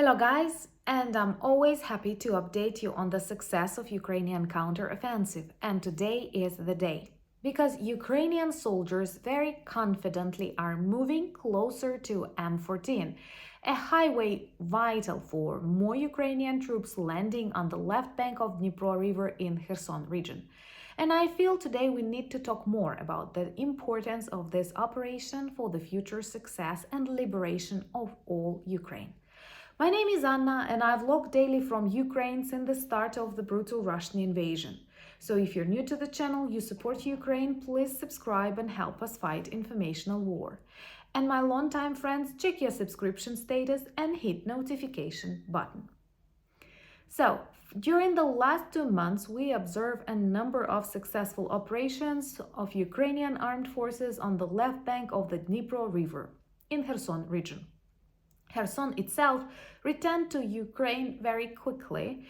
Hello guys, and I'm always happy to update you on the success of Ukrainian counteroffensive, and today is the day. Because Ukrainian soldiers very confidently are moving closer to M14, a highway vital for more Ukrainian troops landing on the left bank of Dnipro River in Kherson region. And I feel today we need to talk more about the importance of this operation for the future success and liberation of all Ukraine. My name is Anna and I vlog daily from Ukraine since the start of the brutal Russian invasion. So if you're new to the channel, you support Ukraine, please subscribe and help us fight informational war. And my longtime friends, check your subscription status and hit notification button. So, during the last 2 months, we observed a number of successful operations of Ukrainian armed forces on the left bank of the Dnipro River in Kherson region. Kherson itself returned to Ukraine very quickly,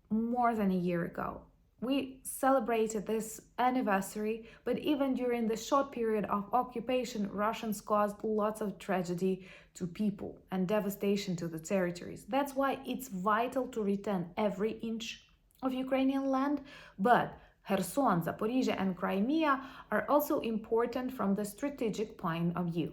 more than a year ago. We celebrated this anniversary, but even during the short period of occupation, Russians caused lots of tragedy to people and devastation to the territories. That's why it's vital to return every inch of Ukrainian land, but Kherson, Zaporizhia, and Crimea are also important from the strategic point of view.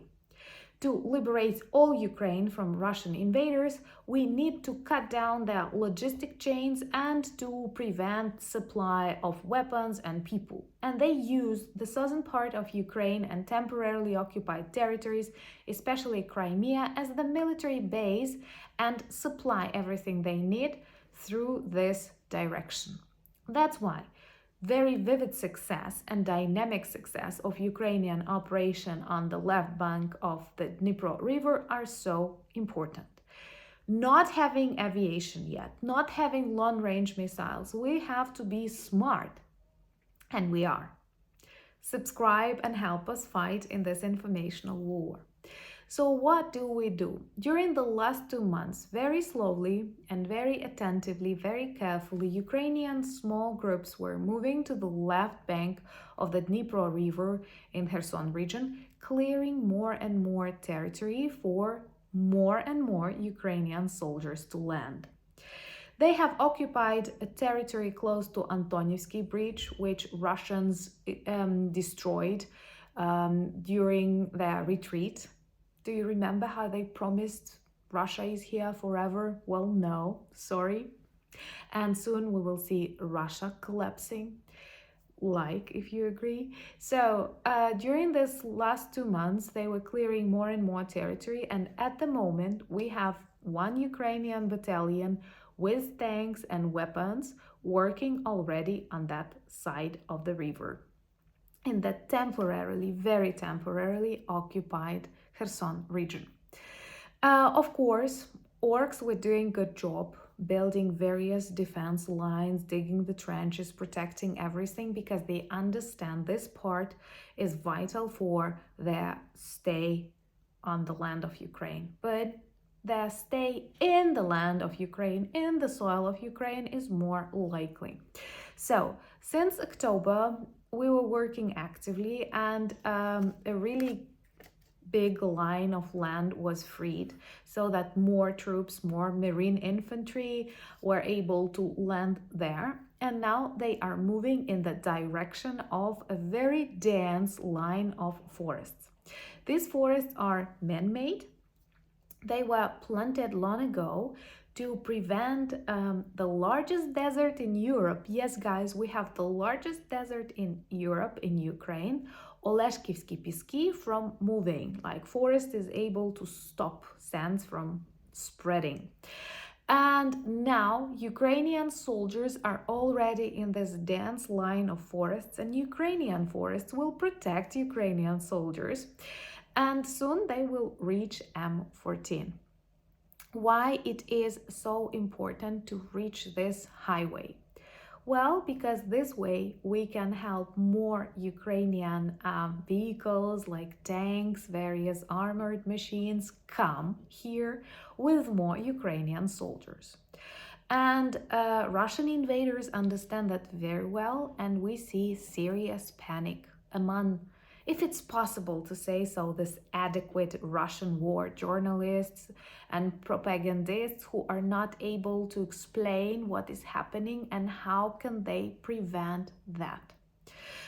To liberate all Ukraine from Russian invaders, we need to cut down the logistic chains and to prevent supply of weapons and people. And they use the southern part of Ukraine and temporarily occupied territories, especially Crimea, as the military base and supply everything they need through this direction. That's why very vivid success and dynamic success of Ukrainian operation on the left bank of the Dnipro River are so important. Not having aviation yet, not having long-range missiles, we have to be smart, and we are. Subscribe and help us fight in this informational war. So what do we do? During the last 2 months, very slowly and very attentively, very carefully, Ukrainian small groups were moving to the left bank of the Dnipro River in Kherson region, clearing more and more territory for more and more Ukrainian soldiers to land. They have occupied a territory close to Antonivsky Bridge, which Russians destroyed during their retreat. Do you remember how they promised Russia is here forever? Well, no, sorry. And soon we will see Russia collapsing, like, if you agree. So during this last 2 months, they were clearing more and more territory. And at the moment, we have one Ukrainian battalion with tanks and weapons working already on that side of the river in the temporarily, very temporarily occupied Kherson region. Of course, orcs were doing good job building various defense lines, digging the trenches, protecting everything because they understand this part is vital for their stay on the land of Ukraine. But their stay in the land of Ukraine, in the soil of Ukraine, is more likely. So, since October, we were working actively and a really big line of land was freed so that more troops, more marine infantry were able to land there. And now they are moving in the direction of a very dense line of forests. These forests are man-made. They were planted long ago to prevent the largest desert in Europe. Yes, guys, we have the largest desert in Europe, in Ukraine, Oleshkivsky Piski, from moving. Like, forest is able to stop sands from spreading. And now Ukrainian soldiers are already in this dense line of forests, and Ukrainian forests will protect Ukrainian soldiers. And soon they will reach M14. Why it is so important to reach this highway? Well, because this way we can help more Ukrainian vehicles like tanks, various armored machines come here with more Ukrainian soldiers. And Russian invaders understand that very well, and we see serious panic among if it's possible to say so, this adequate Russian war journalists and propagandists who are not able to explain what is happening and how can they prevent that.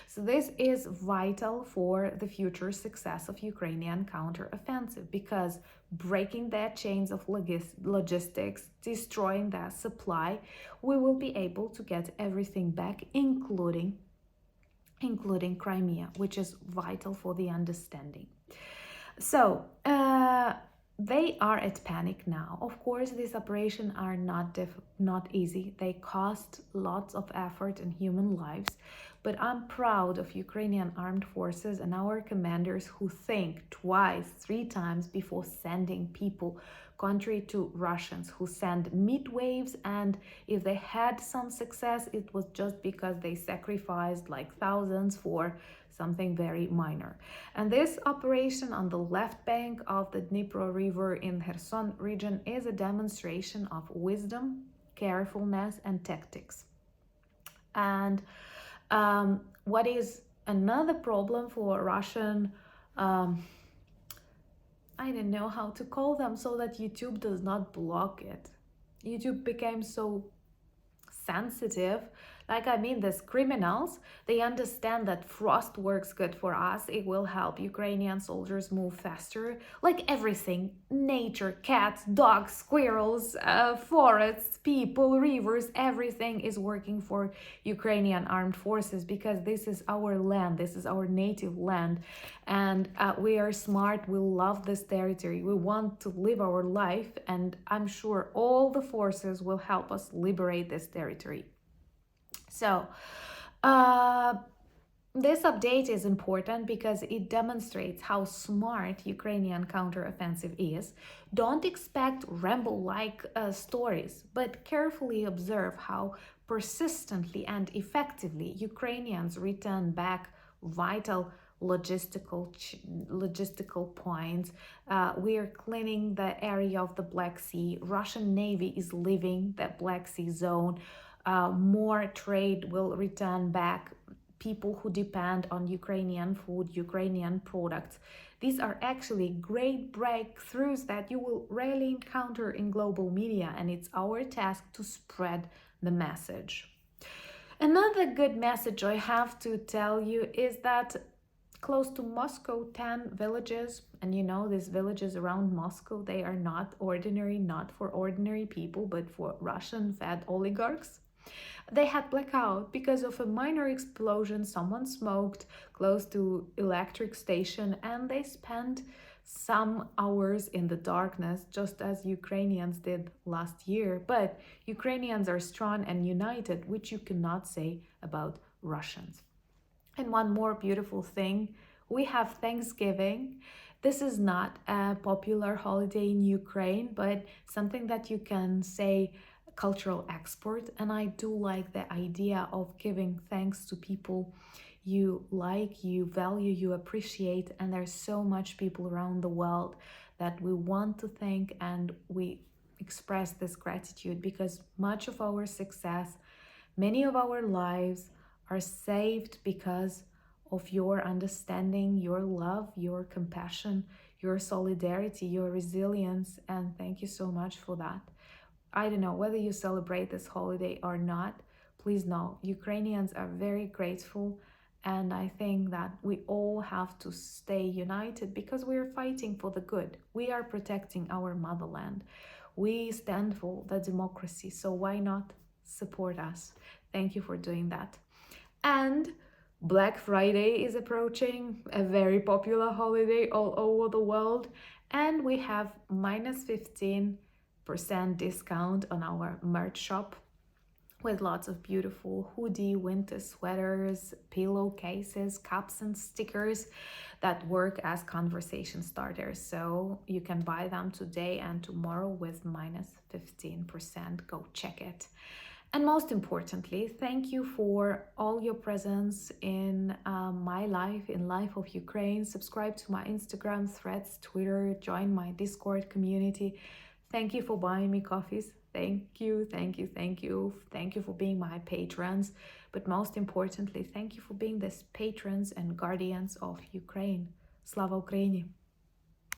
So this is vital for the future success of Ukrainian counteroffensive, because breaking their chains of logistics, destroying that supply, we will be able to get everything back, including Crimea, which is vital for the understanding. So they are at panic now. Of course, these operations are not easy. They cost lots of effort and human lives. But I'm proud of Ukrainian armed forces and our commanders who think twice, 3 times before sending people contrary to Russians who send mid waves, and if they had some success, it was just because they sacrificed like thousands for something very minor. And this operation on the left bank of the Dnipro River in Kherson region is a demonstration of wisdom, carefulness, and tactics. And what is another problem for Russian, I don't know how to call them so that YouTube does not block it. YouTube became so sensitive. Like, I mean, these criminals, they understand that frost works good for us. It will help Ukrainian soldiers move faster. Like everything, nature, cats, dogs, squirrels, forests, people, rivers, everything is working for Ukrainian armed forces, because this is our land, this is our native land. And we are smart, we love this territory, we want to live our life, and I'm sure all the forces will help us liberate this territory. So this update is important because it demonstrates how smart Ukrainian counteroffensive is. Don't expect Rambo-like stories, but carefully observe how persistently and effectively Ukrainians return back vital logistical points. We are cleaning the area of the Black Sea. Russian Navy is leaving the Black Sea zone. More trade will return back. People who depend on Ukrainian food, Ukrainian products. These are actually great breakthroughs that you will rarely encounter in global media, and it's our task to spread the message. Another good message I have to tell you is that close to Moscow, 10 villages, and you know, these villages around Moscow, they are not ordinary, not for ordinary people, but for Russian-fed oligarchs. They had blackout because of a minor explosion. Someone smoked close to electric station, and they spent some hours in the darkness, just as Ukrainians did last year. But Ukrainians are strong and united, which you cannot say about Russians. And one more beautiful thing, we have Thanksgiving. This is not a popular holiday in Ukraine, but something that you can say cultural export. And I do like the idea of giving thanks to people you like, you value, you appreciate. And there's so much people around the world that we want to thank, and we express this gratitude because much of our success, many of our lives are saved because of your understanding, your love, your compassion, your solidarity, your resilience. And thank you so much for that. I don't know whether you celebrate this holiday or not. Please know, Ukrainians are very grateful. And I think that we all have to stay united because we are fighting for the good. We are protecting our motherland. We stand for the democracy. So why not support us? Thank you for doing that. And Black Friday is approaching, a very popular holiday all over the world. And we have minus 15% discount on our merch shop with lots of beautiful hoodie, winter sweaters, pillowcases, cups and stickers that work as conversation starters. So you can buy them today and tomorrow with minus 15%. Go check it. And most importantly, thank you for all your presence in my life, in life of Ukraine. Subscribe to my Instagram, Threads, Twitter, join my Discord community. Thank you for buying me coffees. Thank you, thank you, thank you. Thank you for being my patrons. But most importantly, thank you for being these patrons and guardians of Ukraine. Slava Ukraini!